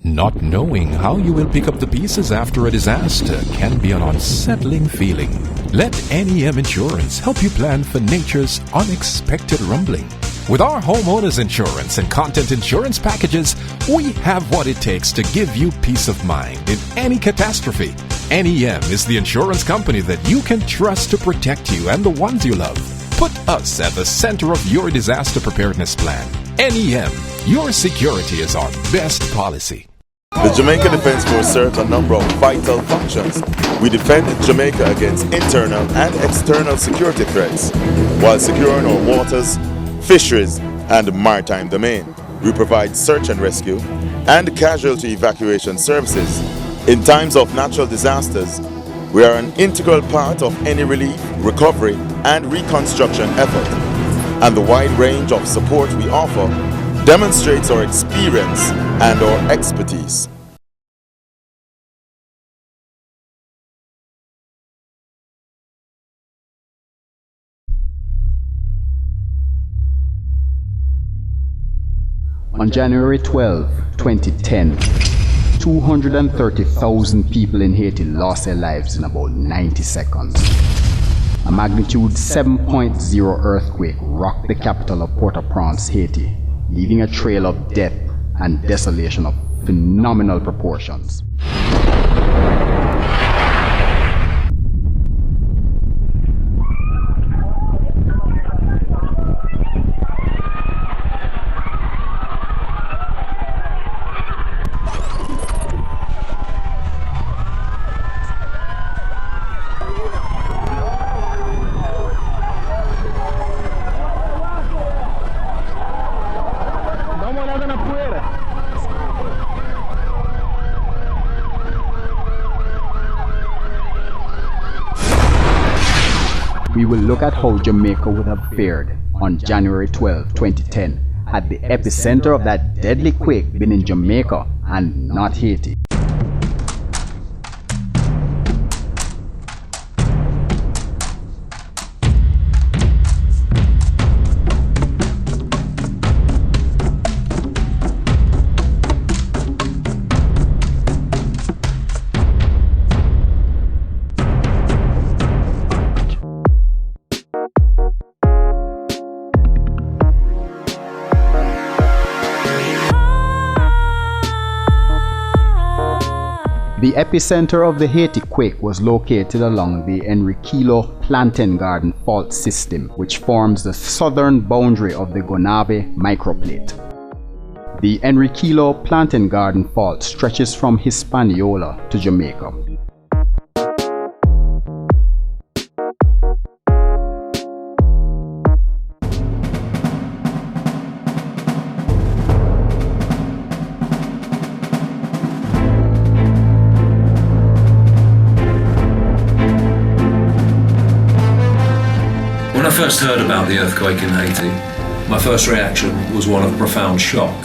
Not knowing how you will pick up the pieces after a disaster can be an unsettling feeling. Let NEM Insurance help you plan for nature's unexpected rumbling. With our homeowners insurance and content insurance packages, we have what it takes to give you peace of mind in any catastrophe. NEM is the insurance company that you can trust to protect you and the ones you love. Put us at the center of your disaster preparedness plan. NEM, your security is our best policy. The Jamaica Defence Force serves a number of vital functions. We defend Jamaica against internal and external security threats while securing our waters, fisheries, and maritime domain. We provide search and rescue and casualty evacuation services. In times of natural disasters, we are an integral part of any relief, recovery, and reconstruction effort. And the wide range of support we offer demonstrates our experience and our expertise. On January 12, 2010, 230,000 people in Haiti lost their lives in about 90 seconds. A magnitude 7.0 earthquake rocked the capital of Port-au-Prince, Haiti, leaving a trail of death and desolation of phenomenal proportions. We will look at how Jamaica would have fared on January 12, 2010 had the epicenter of that deadly quake been in Jamaica and not Haiti. The epicenter of the Haiti quake was located along the Enriquillo Plantain Garden Fault System, which forms the southern boundary of the Gonave microplate. The Enriquillo Plantain Garden Fault stretches from Hispaniola to Jamaica. When I first heard about the earthquake in Haiti, my first reaction was one of profound shock.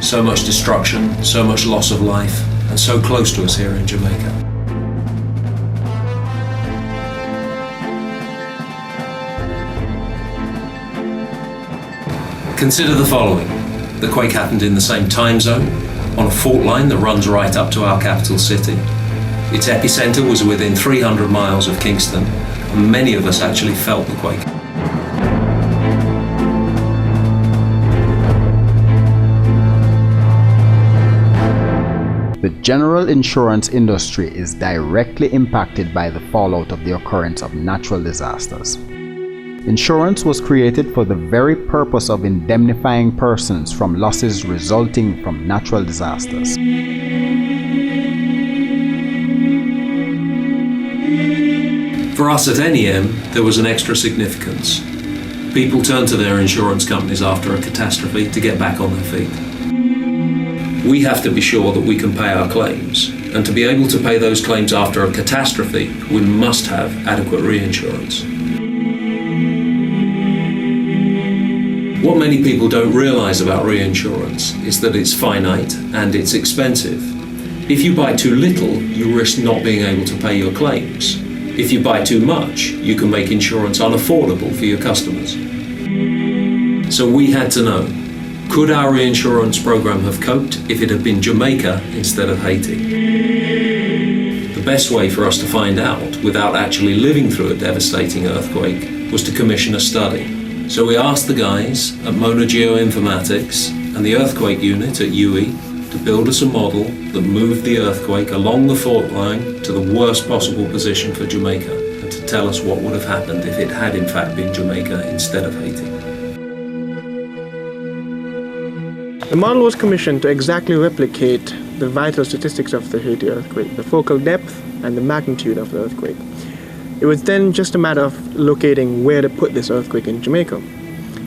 So much destruction, so much loss of life, and so close to us here in Jamaica. Consider the following. The quake happened in the same time zone, on a fault line that runs right up to our capital city. Its epicenter was within 300 miles of Kingston, and many of us actually felt the quake. The general insurance industry is directly impacted by the fallout of the occurrence of natural disasters. Insurance was created for the very purpose of indemnifying persons from losses resulting from natural disasters. For us at NEM, there was an extra significance. People turn to their insurance companies after a catastrophe to get back on their feet. We have to be sure that we can pay our claims, and to be able to pay those claims after a catastrophe, we must have adequate reinsurance. What many people don't realize about reinsurance is that it's finite and it's expensive. If you buy too little, you risk not being able to pay your claims. If you buy too much, you can make insurance unaffordable for your customers. So we had to know, Could our reinsurance program have coped if it had been Jamaica instead of Haiti? The best way for us to find out, without actually living through a devastating earthquake, was to commission a study. So we asked the guys at Mona Geoinformatics and the earthquake unit at UE to build us a model that moved the earthquake along the fault line to the worst possible position for Jamaica, and to tell us what would have happened if it had in fact been Jamaica instead of Haiti. The model was commissioned to exactly replicate the vital statistics of the Haiti earthquake, the focal depth and the magnitude of the earthquake. It was then just a matter of locating where to put this earthquake in Jamaica.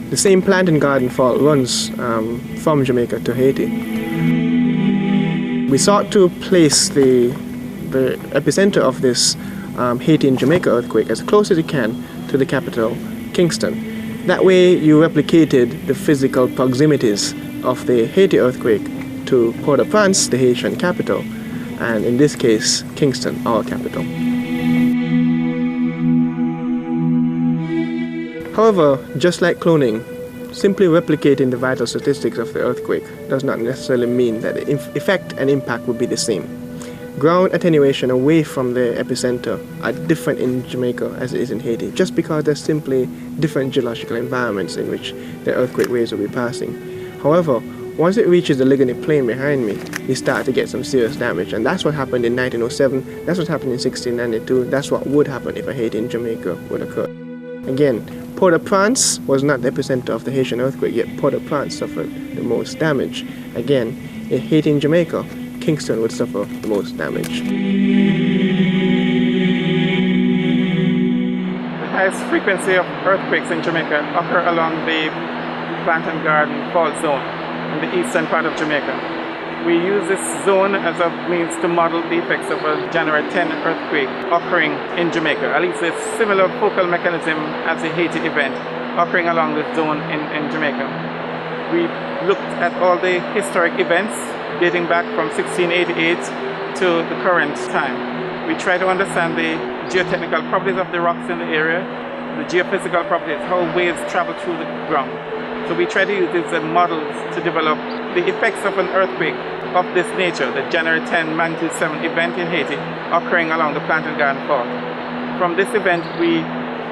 The same plant and garden fault runs from Jamaica to Haiti. We sought to place the epicenter of this Haiti and Jamaica earthquake as close as you can to the capital, Kingston. That way you replicated the physical proximities of the Haiti earthquake to Port-au-Prince, the Haitian capital, and in this case, Kingston, our capital. However, just like cloning, simply replicating the vital statistics of the earthquake does not necessarily mean that the effect and impact would be the same. Ground attenuation away from the epicenter are different in Jamaica as it is in Haiti, just because there's simply different geological environments in which the earthquake waves will be passing. However, once it reaches the Ligonier Plain behind me, you start to get some serious damage, and that's what happened in 1907, that's what happened in 1692, that's what would happen if a Haiti in Jamaica would occur. Again, Port-au-Prince was not the epicenter of the Haitian earthquake, yet Port-au-Prince suffered the most damage. Again, in Haiti and Jamaica, Kingston would suffer the most damage. The highest frequency of earthquakes in Jamaica occur along the Plant and Garden Fault Zone in the eastern part of Jamaica. We use this zone as a means to model the effects of a January 10 earthquake occurring in Jamaica. At least a similar focal mechanism as the Haiti event occurring along this zone in Jamaica. We looked at all the historic events dating back from 1688 to the current time. We try to understand the geotechnical properties of the rocks in the area, the geophysical properties, how waves travel through the ground. So we try to use these models to develop the effects of an earthquake of this nature, the January 10 magnitude 7 event in Haiti occurring along the Plant and Garden Fault. From this event, we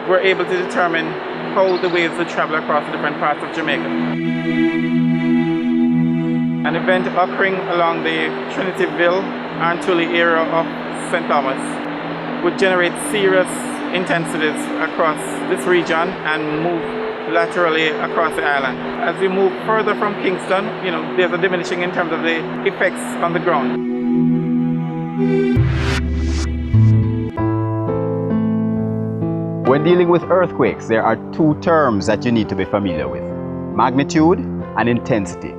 were able to determine how the waves would travel across the different parts of Jamaica. An event occurring along the Trinityville and Tully area of St. Thomas would generate serious intensities across this region and move laterally across the island. As we move further from Kingston, there's a diminishing in terms of the effects on the ground. When dealing with earthquakes, there are two terms that you need to be familiar with: magnitude and intensity.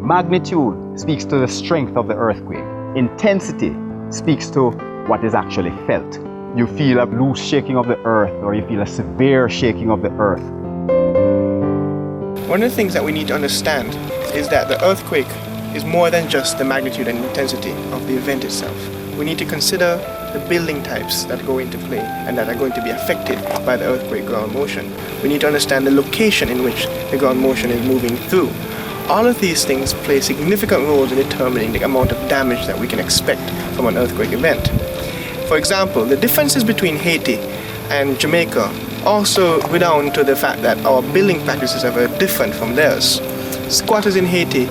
Magnitude speaks to the strength of the earthquake. Intensity speaks to what is actually felt. You feel a loose shaking of the earth, or you feel a severe shaking of the earth. One of the things that we need to understand is that the earthquake is more than just the magnitude and intensity of the event itself. We need to consider the building types that go into play and that are going to be affected by the earthquake ground motion. We need to understand the location in which the ground motion is moving through. All of these things play significant roles in determining the amount of damage that we can expect from an earthquake event. For example, the differences between Haiti and Jamaica also redound to the fact that our building practices are very different from theirs. Squatters in Haiti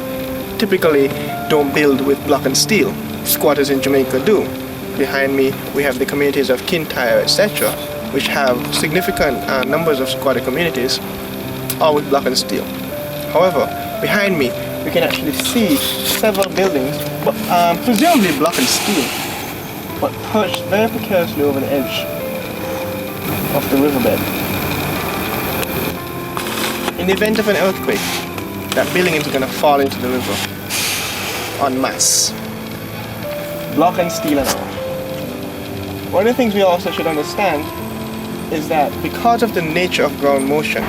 typically don't build with block and steel. Squatters in Jamaica do. Behind me we have the communities of Kintyre, etc., which have significant numbers of squatter communities, all with block and steel. However, behind me we can actually see several buildings, but presumably block and steel, but perched very precariously over the edge of the riverbed. In the event of an earthquake, that building is going to fall into the river en masse. Block and steel and all. One of the things we also should understand is that because of the nature of ground motion,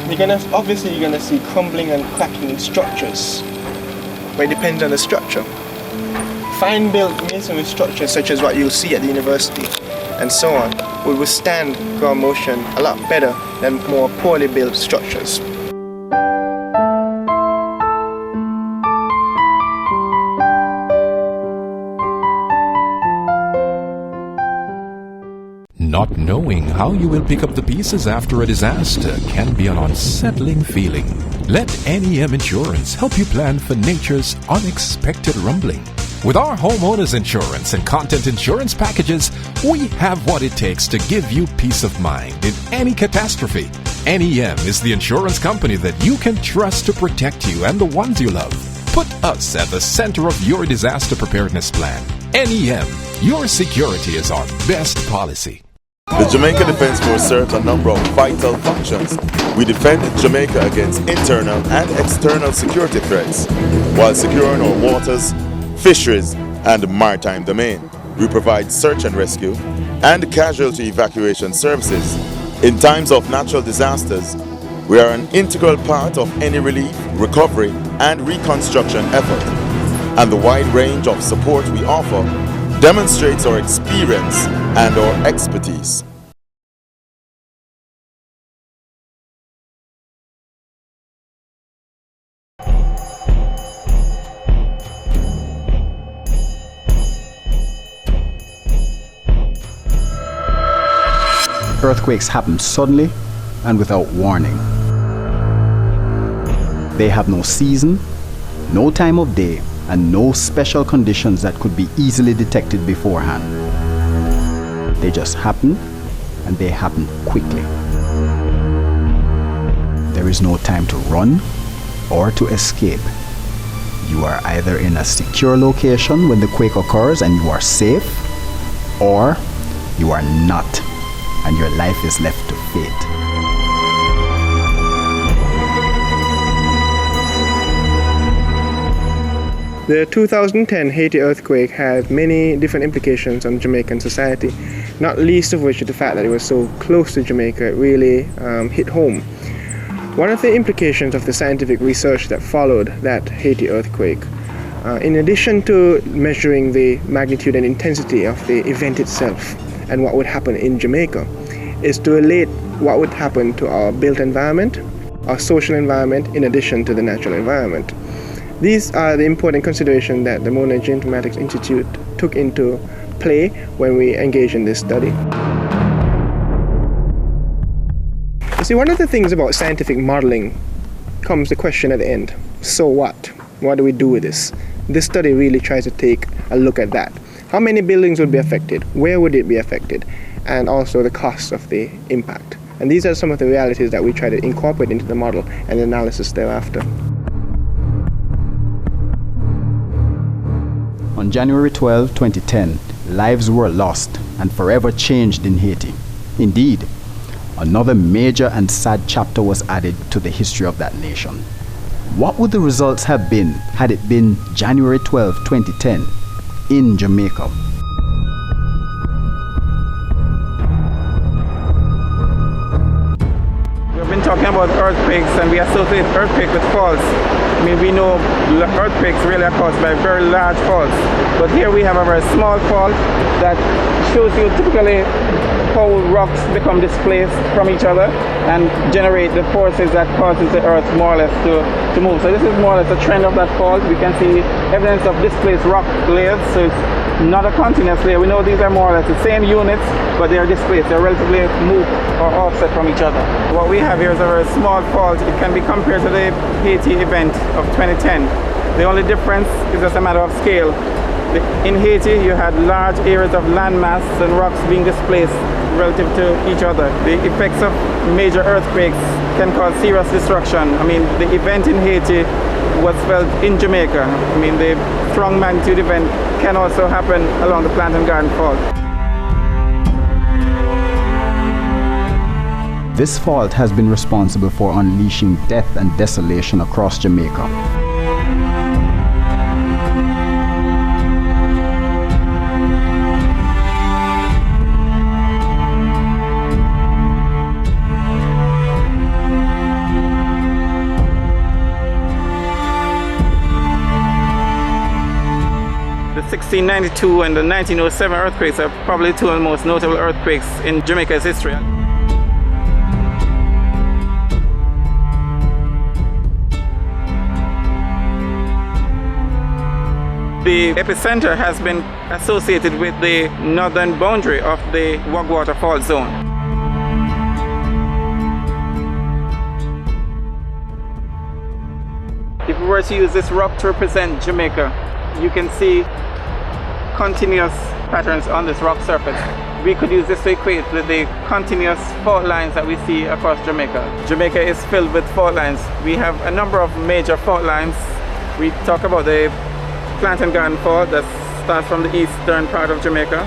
you're going to see crumbling and cracking in structures, but it depends on the structure. Fine-built masonry structures such as what you'll see at the university and so on will withstand ground motion a lot better than more poorly built structures. Not knowing how you will pick up the pieces after a disaster can be an unsettling feeling. Let NEM Insurance help you plan for nature's unexpected rumbling. With our homeowners insurance and content insurance packages, we have what it takes to give you peace of mind in any catastrophe. NEM is the insurance company that you can trust to protect you and the ones you love. Put us at the center of your disaster preparedness plan. NEM, your security is our best policy. The Jamaica Defence Force serves a number of vital functions. We defend Jamaica against internal and external security threats while securing our waters, fisheries, and maritime domain. We provide search and rescue and casualty evacuation services. In times of natural disasters, we are an integral part of any relief, recovery, and reconstruction effort. And the wide range of support we offer demonstrates our experience and our expertise. Earthquakes happen suddenly and without warning. They have no season, no time of day, and no special conditions that could be easily detected beforehand. They just happen, and they happen quickly. There is no time to run or to escape. You are either in a secure location when the quake occurs and you are safe, or you are not, and your life is left to fate. The 2010 Haiti earthquake had many different implications on Jamaican society, not least of which is the fact that it was so close to Jamaica. It really hit home. One of the implications of the scientific research that followed that Haiti earthquake, in addition to measuring the magnitude and intensity of the event itself and what would happen in Jamaica, is to relate what would happen to our built environment, our social environment, in addition to the natural environment. These are the important considerations that the Mona Geomatics Institute took into play when we engaged in this study. You see, one of the things about scientific modeling comes the question at the end, so what? What do we do with this? This study really tries to take a look at that. How many buildings would be affected? Where would it be affected? And also the cost of the impact. And these are some of the realities that we try to incorporate into the model and the analysis thereafter. On January 12, 2010, lives were lost and forever changed in Haiti. Indeed, another major and sad chapter was added to the history of that nation. What would the results have been had it been January 12, 2010 in Jamaica? We've been talking about earthquakes, and we associate earthquake with faults. I mean, we know earthquakes really are caused by very large faults, but here we have a very small fault that shows you typically how rocks become displaced from each other and generate the forces that causes the earth more or less to move. So this is more or less a trend of that fault. We can see evidence of displaced rock layers, so it's not a continuous layer. We know these are more or less the same units, but they are displaced. They're relatively moved or offset from each other. What we have here is a very small fault. It can be compared to the Haiti event of 2010. The only difference is just a matter of scale. In Haiti, you had large areas of landmass and rocks being displaced relative to each other. The effects of major earthquakes can cause serious destruction. I mean, the event in Haiti was felt in Jamaica. I mean, the strong magnitude event can also happen along the Plantain Garden Fault. This fault has been responsible for unleashing death and desolation across Jamaica. The 1692 and the 1907 earthquakes are probably two of the most notable earthquakes in Jamaica's history. The epicenter has been associated with the northern boundary of the Wagwater Fault Zone. If we were to use this rock to represent Jamaica, you can see continuous patterns on this rock surface. We could use this to equate with the continuous fault lines that we see across Jamaica. Jamaica is filled with fault lines. We have a number of major fault lines. We talk about the Plantain Garden Fault that starts from the eastern part of Jamaica,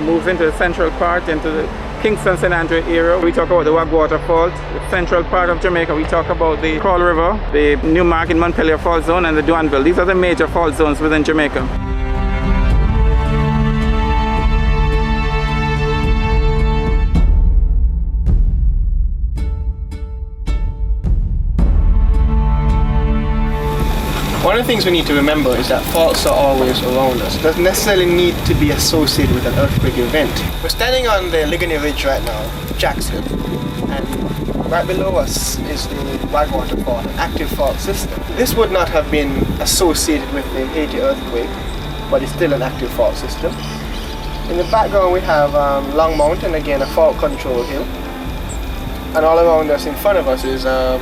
moves into the central part, into the Kingston St. Andrew area. We talk about the Wagwater Fault, the central part of Jamaica. We talk about the Crawl River, the Newmark and Montpelier Fault Zone, and the Duanville. These are the major fault zones within Jamaica. One of the things we need to remember is that faults are always around us. It doesn't necessarily need to be associated with an earthquake event. We're standing on the Ligonier Ridge right now, Jackson, and right below us is the Wagwater Fault, an active fault system. This would not have been associated with the Haiti earthquake, but it's still an active fault system. In the background we have Long Mountain, again a fault control hill, and all around us in front of us is the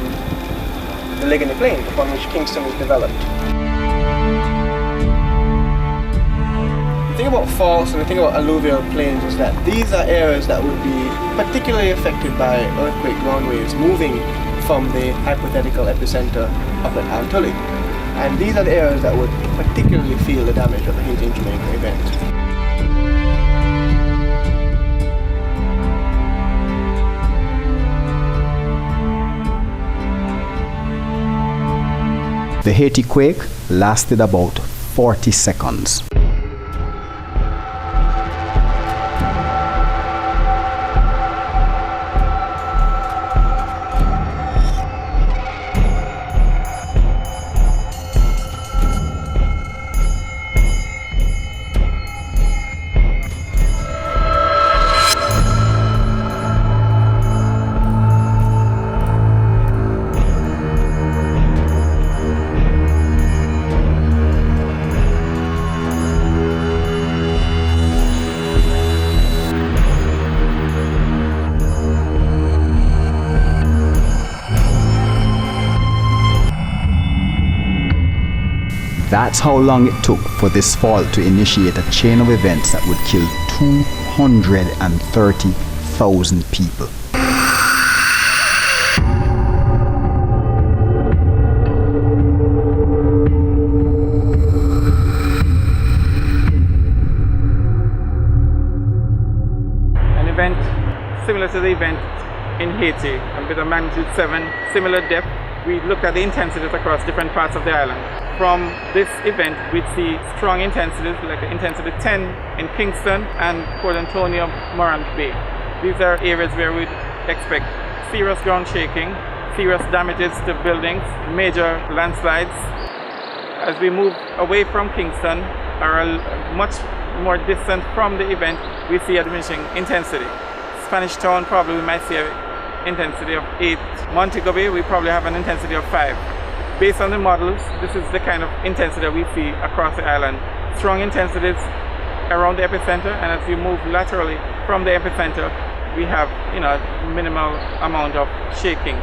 Ligonier Plain, upon which Kingston was developed. The thing about faults and the thing about alluvial plains is that these are areas that would be particularly affected by earthquake ground waves moving from the hypothetical epicenter up at Antilles. And these are the areas that would particularly feel the damage of the Haiti and Jamaica event. The Haiti quake lasted about 40 seconds. That's how long it took for this fault to initiate a chain of events that would kill 230,000 people. An event similar to the event in Haiti, a bit of magnitude 7, similar depth. We looked at the intensities across different parts of the island. From this event, we'd see strong intensities, like intensity 10 in Kingston and Port Antonio, Morant Bay. These are areas where we'd expect serious ground shaking, serious damages to buildings, major landslides. As we move away from Kingston, or much more distant from the event, we see a diminishing intensity. Spanish Town, probably we might see an intensity of 8. Montego Bay, we probably have an intensity of 5. Based on the models, this is the kind of intensity that we see across the island. Strong intensities around the epicenter, and as you move laterally from the epicenter, we have, minimal amount of shaking.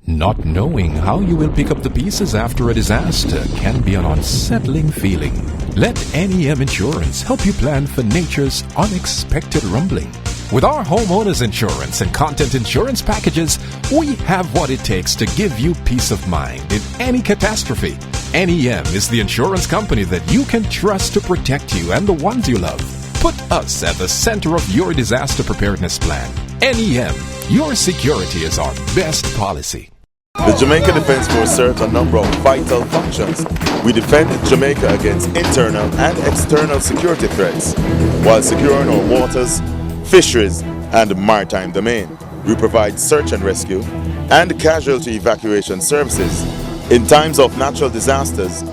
Not knowing how you will pick up the pieces after a disaster can be an unsettling feeling. Let NEM Insurance help you plan for nature's unexpected rumbling. With our homeowners insurance and content insurance packages, we have what it takes to give you peace of mind in any catastrophe. NEM is the insurance company that you can trust to protect you and the ones you love. Put us at the center of your disaster preparedness plan. NEM, your security is our best policy. The Jamaica Defence Force serves a number of vital functions. We defend Jamaica against internal and external security threats while securing our waters, fisheries, and maritime domain. We provide search and rescue and casualty evacuation services. In times of natural disasters,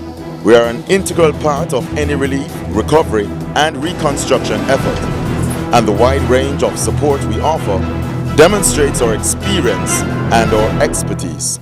we are an integral part of any relief, recovery, and reconstruction effort. And the wide range of support we offer demonstrates our experience and our expertise.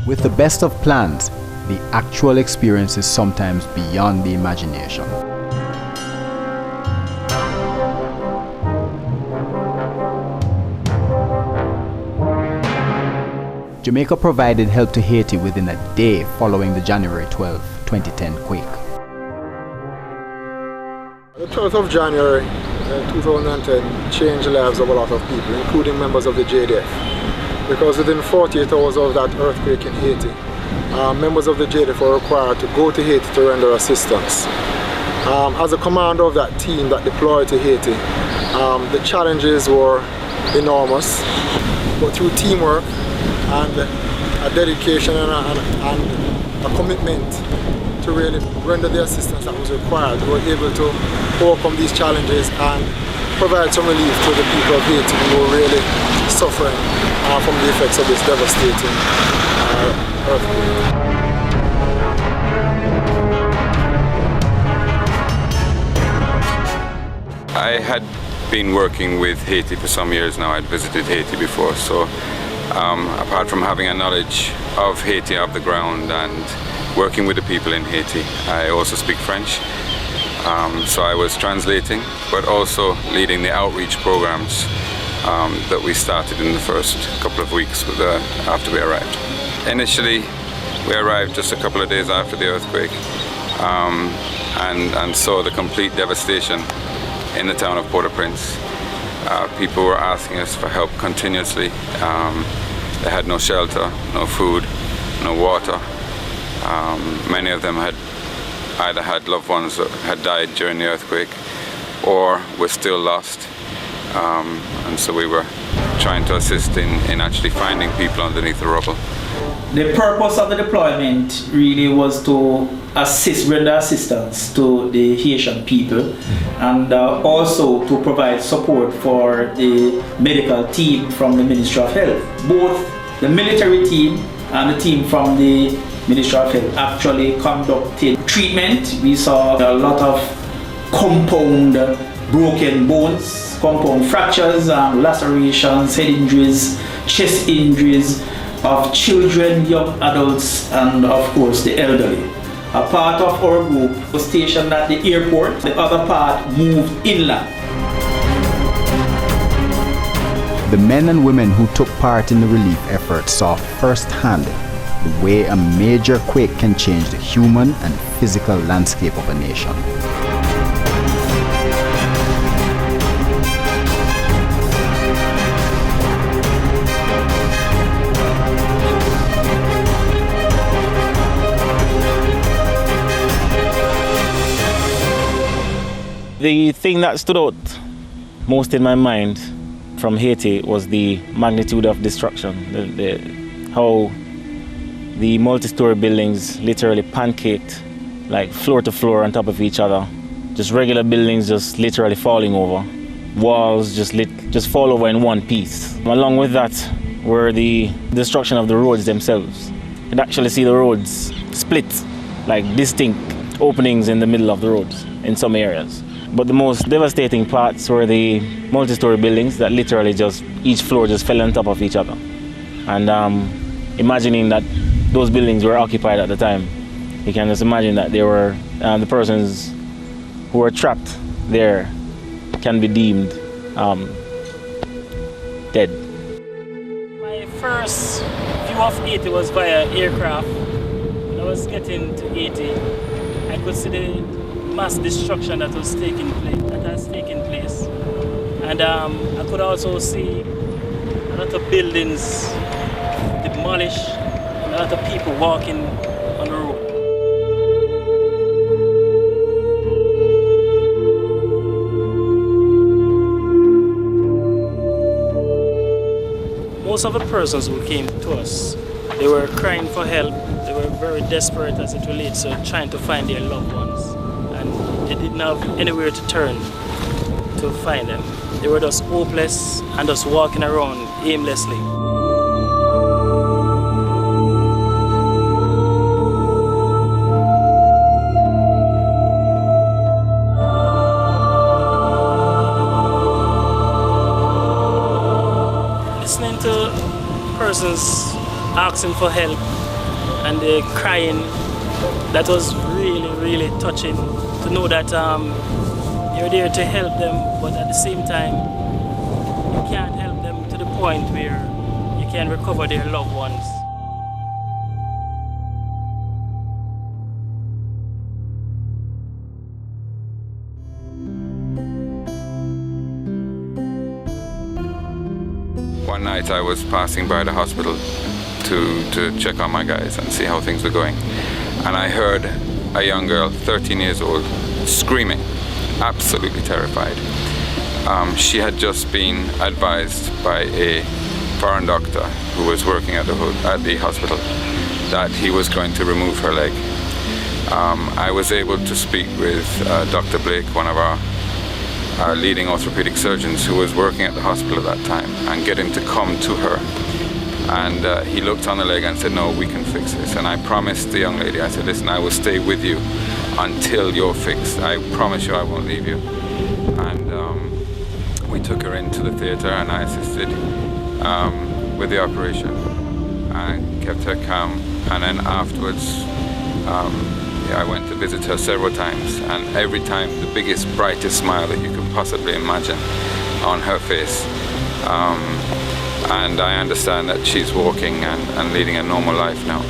With the best of plans, the actual experience is sometimes beyond the imagination. Jamaica provided help to Haiti within a day following the January 12, 2010 quake. The 12th of January 2010 changed the lives of a lot of people, including members of the JDF. Because within 48 hours of that earthquake in Haiti, members of the JDF were required to go to Haiti to render assistance. As a commander of that team that deployed to Haiti, the challenges were enormous, but through teamwork and a dedication and a commitment to really render the assistance that was required, we were able to overcome these challenges and provide some relief to the people of Haiti who were really suffering from the effects of this devastating earthquake. I had been working with Haiti for some years now. I'd visited Haiti before, so apart from having a knowledge of Haiti off the ground and working with the people in Haiti, I also speak French. So I was translating, but also leading the outreach programs that we started in the first couple of weeks after we arrived. Initially, we arrived just a couple of days after the earthquake and saw the complete devastation in the town of Port-au-Prince. People were asking us for help continuously. They had no shelter, no food, no water. Many of them had either had loved ones that had died during the earthquake or were still lost. And so we were trying to assist in actually finding people underneath the rubble. The purpose of the deployment really was to render assistance to the Haitian people and also to provide support for the medical team from the Ministry of Health. Both the military team and the team from the Ministry of Health actually conducted treatment. We saw a lot of compound broken bones, compound fractures, lacerations, head injuries, chest injuries of children, young adults, and of course the elderly. A part of our group was stationed at the airport, the other part moved inland. The men and women who took part in the relief effort saw firsthand the way a major quake can change the human and physical landscape of a nation. The thing that stood out most in my mind from Haiti was the magnitude of destruction, how the multi-story buildings literally pancaked, like floor to floor on top of each other. Just regular buildings just literally falling over. Walls just fall over in one piece. Along with that were the destruction of the roads themselves. You could actually see the roads split, like distinct openings in the middle of the roads in some areas. But the most devastating parts were the multi-story buildings that literally each floor just fell on top of each other. And imagining that those buildings were occupied at the time, you can just imagine that they were the persons who were trapped there can be deemed dead. My first view of Haiti was via aircraft. When I was getting to Haiti, I could see the mass destruction that has taken place. And I could also see a lot of buildings demolished and a lot of people walking on the road. Most of the persons who came to us, they were crying for help. They were very desperate as it relates to trying to find their loved ones. And they didn't have anywhere to turn to find them. They were just hopeless and just walking around aimlessly. Listening to persons asking for help and they're crying, that was really, really touching to know that you're there to help them, but at the same time, you can't help them to the point where you can recover their loved ones. One night I was passing by the hospital to check on my guys and see how things were going. And I heard a young girl, 13 years old, screaming, absolutely terrified. She had just been advised by a foreign doctor who was working at the hospital that he was going to remove her leg. I was able to speak with Dr. Blake, one of our leading orthopedic surgeons who was working at the hospital at that time, and get him to come to her. And he looked on the leg and said, no, we can fix this. And I promised the young lady, I said, listen, I will stay with you until you're fixed. I promise you I won't leave you. And we took her into the theater and I assisted with the operation and kept her calm. And then afterwards, I went to visit her several times, and every time the biggest, brightest smile that you could possibly imagine on her face. And I understand that she's walking and leading a normal life now.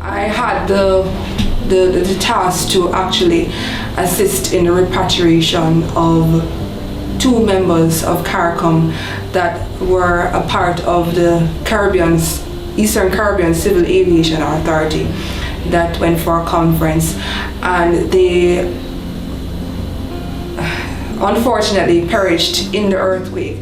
I had the task to actually assist in the repatriation of 2 members of CARICOM that were a part of the Eastern Caribbean Civil Aviation Authority that went for a conference, and they unfortunately perished in the earthquake.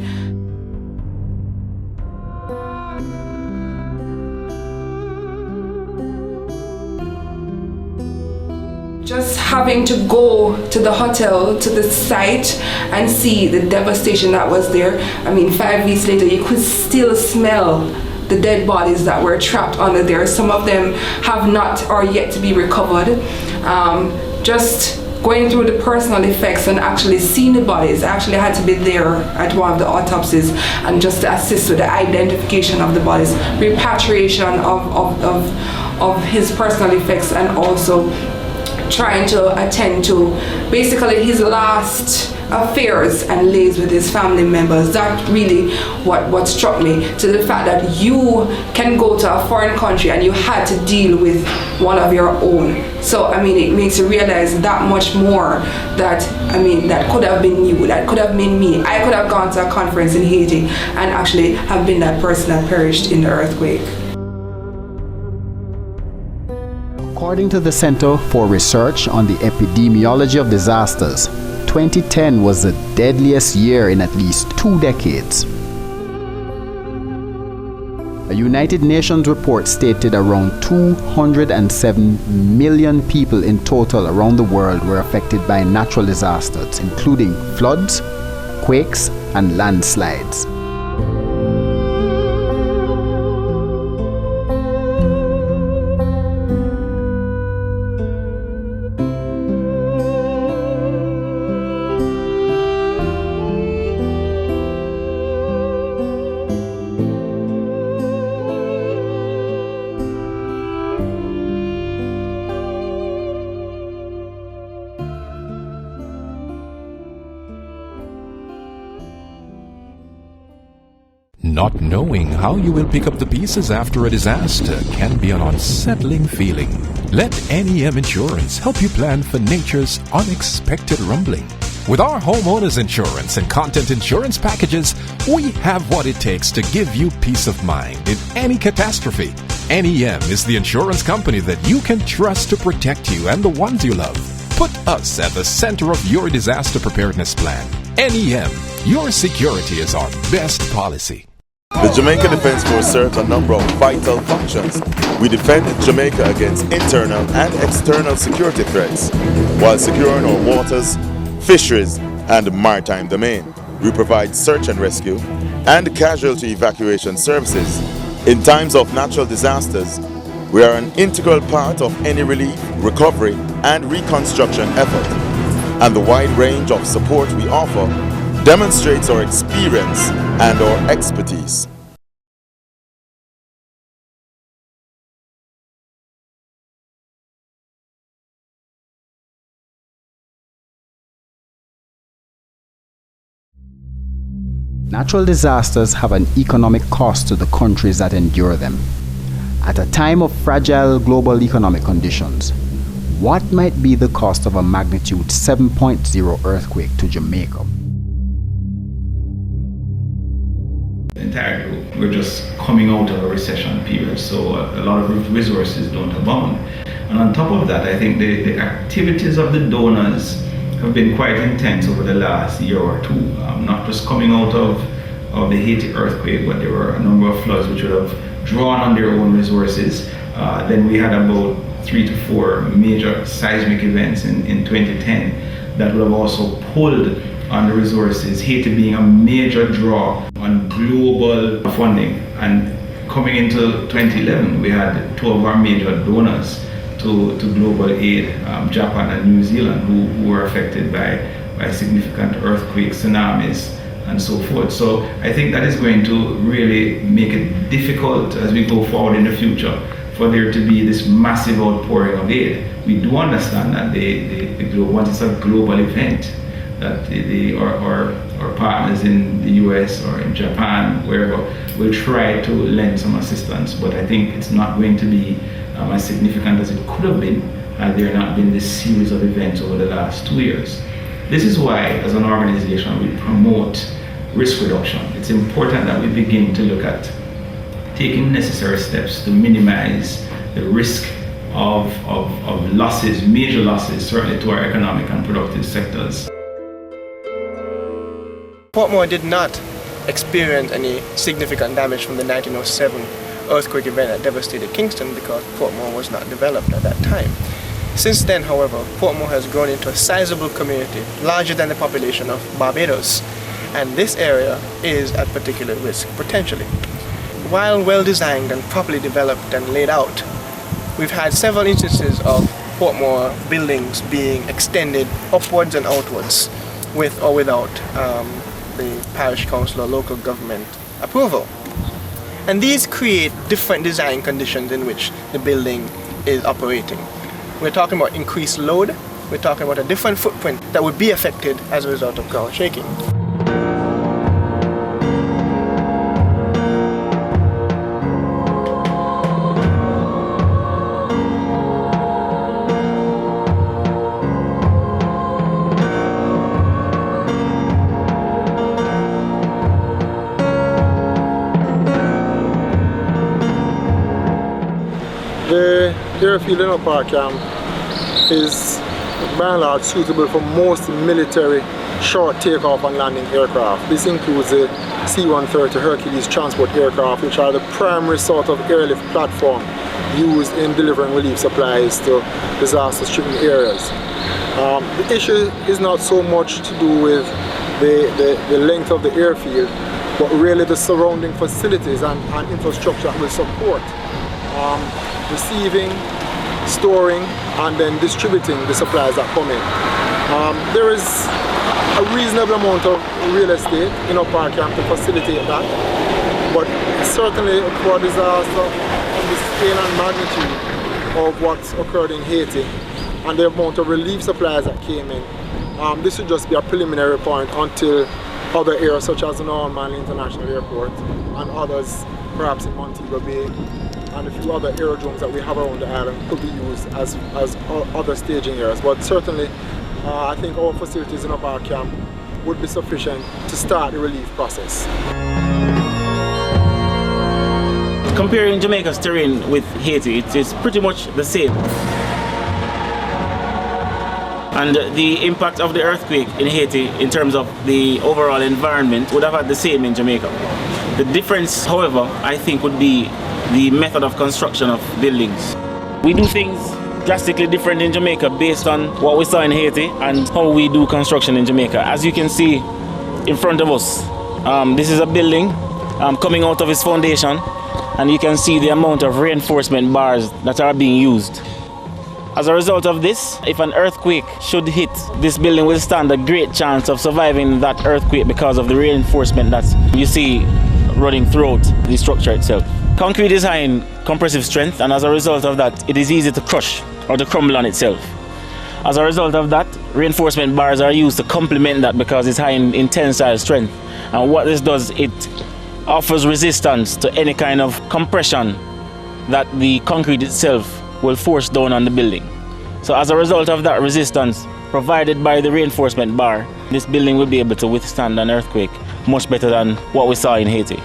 Just having to go to the hotel, to the site, and see the devastation that was there. I mean, 5 weeks later, you could still smell the dead bodies that were trapped under there. Some of them have not or yet to be recovered. Just going through the personal effects and actually seeing the bodies. I actually had to be there at one of the autopsies and just to assist with the identification of the bodies, repatriation of his personal effects, and also trying to attend to basically his last affairs and lays with his family members. That really what struck me, to the fact that you can go to a foreign country and you had to deal with one of your own. So I mean, it makes you realize that much more, that I mean, that could have been you, that could have been me. I could have gone to a conference in Haiti and actually have been that person that perished in the earthquake. According to the Center for Research on the Epidemiology of Disasters, 2010 was the deadliest year in at least 2 decades. A United Nations report stated around 207 million people in total around the world were affected by natural disasters, including floods, quakes, and landslides. Not knowing how you will pick up the pieces after a disaster can be an unsettling feeling. Let NEM Insurance help you plan for nature's unexpected rumbling. With our homeowners insurance and content insurance packages, we have what it takes to give you peace of mind in any catastrophe. NEM is the insurance company that you can trust to protect you and the ones you love. Put us at the center of your disaster preparedness plan. NEM, your security is our best policy. The Jamaica Defence Force serves a number of vital functions. We defend Jamaica against internal and external security threats while securing our waters, fisheries, and maritime domain. We provide search and rescue and casualty evacuation services. In times of natural disasters, we are an integral part of any relief, recovery, and reconstruction effort. And the wide range of support we offer demonstrates our experience and our expertise. Natural disasters have an economic cost to the countries that endure them. At a time of fragile global economic conditions, what might be the cost of a magnitude 7.0 earthquake to Jamaica? The entire group, we're just coming out of a recession period, so a lot of resources don't abound. And on top of that, I think the activities of the donors have been quite intense over the last year or two. Not just coming out of the Haiti earthquake, but there were a number of floods which would have drawn on their own resources. Then we had about 3 to 4 major seismic events in 2010 that would have also pulled on the resources, Haiti being a major draw on global funding. And coming into 2011, we had 2 of our major donors to global aid, Japan and New Zealand, who were affected by significant earthquakes, tsunamis, and so forth. So I think that is going to really make it difficult as we go forward in the future for there to be this massive outpouring of aid. We do understand that once it's a global event, that our partners in the US or in Japan, wherever, will try to lend some assistance. But I think it's not going to be as significant as it could have been had there not been this series of events over the last 2 years. This is why, as an organization, we promote risk reduction. It's important that we begin to look at taking necessary steps to minimize the risk of losses, major losses, certainly to our economic and productive sectors. Portmore did not experience any significant damage from the 1907 earthquake event that devastated Kingston because Portmore was not developed at that time. Since then, however, Portmore has grown into a sizable community, larger than the population of Barbados, and this area is at particular risk, potentially. While well designed and properly developed and laid out, we've had several instances of Portmore buildings being extended upwards and outwards with or without the parish council or local government approval. And these create different design conditions in which the building is operating. We're talking about increased load, we're talking about a different footprint that would be affected as a result of ground shaking. The airfield in Upper Camp is by and large suitable for most military short takeoff and landing aircraft. This includes the C-130 Hercules transport aircraft, which are the primary sort of airlift platform used in delivering relief supplies to disaster-stricken areas. The issue is not so much to do with the length of the airfield, but really the surrounding facilities and infrastructure that will support receiving, storing, and then distributing the supplies that come in. There is a reasonable amount of real estate in Upper Camp to facilitate that, but certainly for a disaster of the scale and magnitude of what's occurred in Haiti and the amount of relief supplies that came in, this should just be a preliminary point until other areas such as the Norman International Airport and others, perhaps in Montego Bay, and a few other aerodromes that we have around the island could be used as other staging areas. But certainly I think our facilities in our camp would be sufficient to start the relief process. Comparing Jamaica's terrain with Haiti, it is pretty much the same. And the impact of the earthquake in Haiti in terms of the overall environment would have had the same in Jamaica. The difference, however, I think would be the method of construction of buildings. We do things drastically different in Jamaica based on what we saw in Haiti and how we do construction in Jamaica. As you can see in front of us, this is a building coming out of its foundation, and you can see the amount of reinforcement bars that are being used. As a result of this, if an earthquake should hit, this building will stand a great chance of surviving that earthquake because of the reinforcement that you see running throughout the structure itself. Concrete is high in compressive strength, and as a result of that, it is easy to crush or to crumble on itself. As a result of that, reinforcement bars are used to complement that because it's high in tensile strength. And what this does, it offers resistance to any kind of compression that the concrete itself will force down on the building. So as a result of that resistance provided by the reinforcement bar, this building will be able to withstand an earthquake much better than what we saw in Haiti.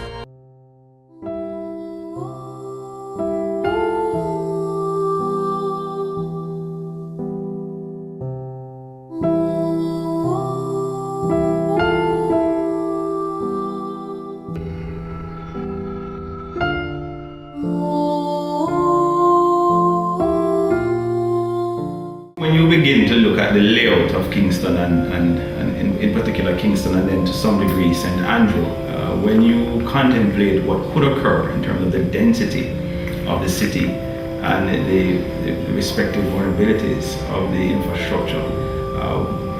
When you begin to look at the layout of Kingston and in particular Kingston and then to some degree St. Andrew, when you contemplate what could occur in terms of the density of the city and the respective vulnerabilities of the infrastructure,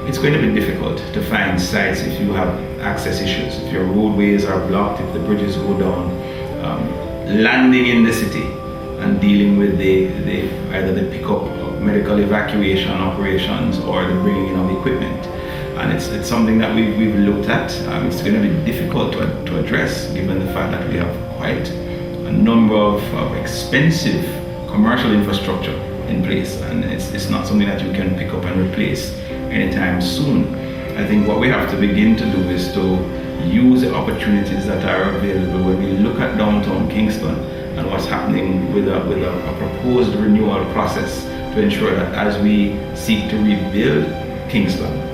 it's going to be difficult to find sites if you have access issues, if your roadways are blocked, if the bridges go down, landing in the city and dealing with either the pickup of medical evacuation operations or the bringing in of equipment. And it's something that we've looked at. It's going to be difficult to address given the fact that we have quite a number of expensive commercial infrastructure in place, and it's not something that you can pick up and replace anytime soon. I think what we have to begin to do is to use the opportunities that are available when we look at downtown Kingston and what's happening with a proposed renewal process to ensure that as we seek to rebuild Kingston,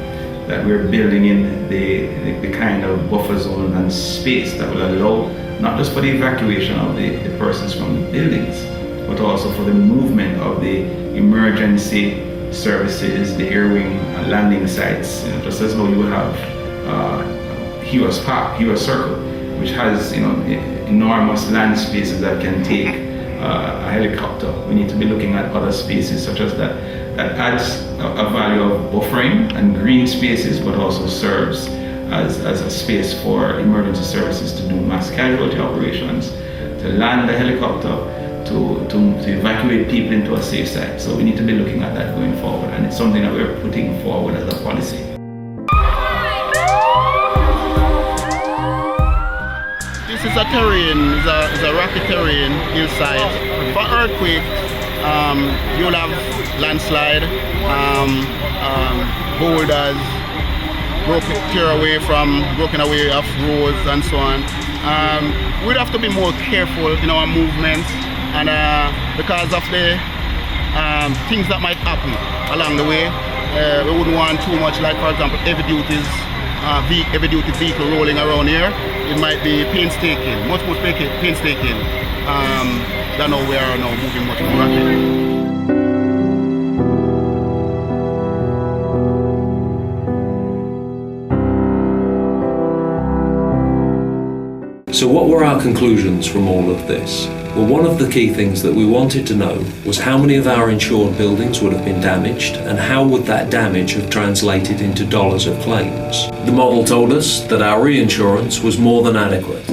that we're building in the kind of buffer zone and space that will allow not just for the evacuation of the persons from the buildings, but also for the movement of the emergency services, the air wing landing sites, just as though you would have Heroes Park, Heroes Circle, which has enormous land spaces that can take a helicopter. We need to be looking at other spaces such as that adds a value of buffering and green spaces, but also serves as a space for emergency services to do mass casualty operations, to land the helicopter, to evacuate people into a safe site. So we need to be looking at that going forward, and it's something that we're putting forward as a policy. This is a terrain, it's a rocky terrain hillside. For earthquake, you'll have landslide, boulders, broken away of roads and so on. We'd have to be more careful in our movements, and because of the things that might happen along the way, we wouldn't want too much, like for example heavy duty vehicle rolling around here. It might be painstaking, much more painstaking than how we are now moving much more rapidly. So what were our conclusions from all of this? Well, one of the key things that we wanted to know was how many of our insured buildings would have been damaged and how would that damage have translated into dollars of claims. The model told us that our reinsurance was more than adequate.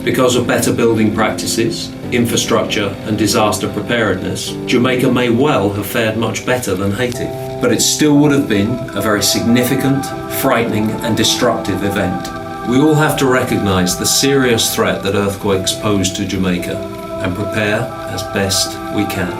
Because of better building practices, infrastructure and disaster preparedness, Jamaica may well have fared much better than Haiti. But it still would have been a very significant, frightening and destructive event. We all have to recognise the serious threat that earthquakes pose to Jamaica and prepare as best we can.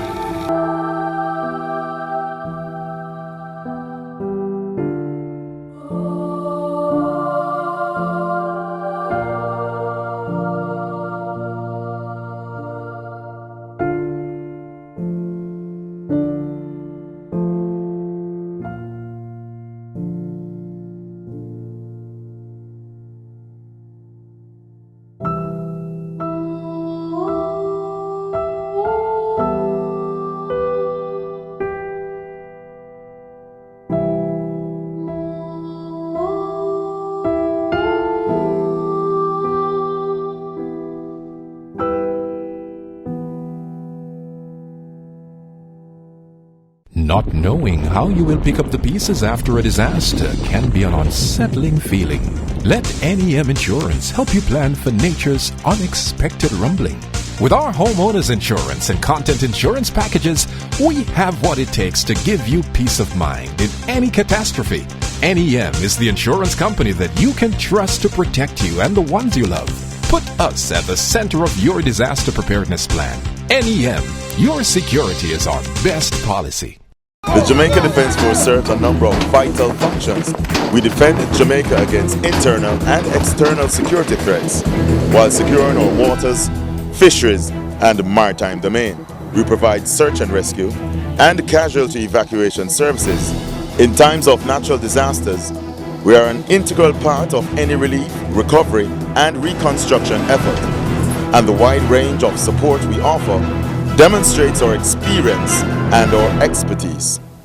Not knowing how you will pick up the pieces after a disaster can be an unsettling feeling. Let NEM Insurance help you plan for nature's unexpected rumbling. With our homeowners insurance and content insurance packages, we have what it takes to give you peace of mind in any catastrophe. NEM is the insurance company that you can trust to protect you and the ones you love. Put us at the center of your disaster preparedness plan. NEM, your security is our best policy. The Jamaica Defence Force serves a number of vital functions. We defend Jamaica against internal and external security threats while securing our waters, fisheries, and maritime domain. We provide search and rescue and casualty evacuation services. In times of natural disasters, we are an integral part of any relief, recovery, and reconstruction effort. And the wide range of support we offer demonstrates our experience and our expertise.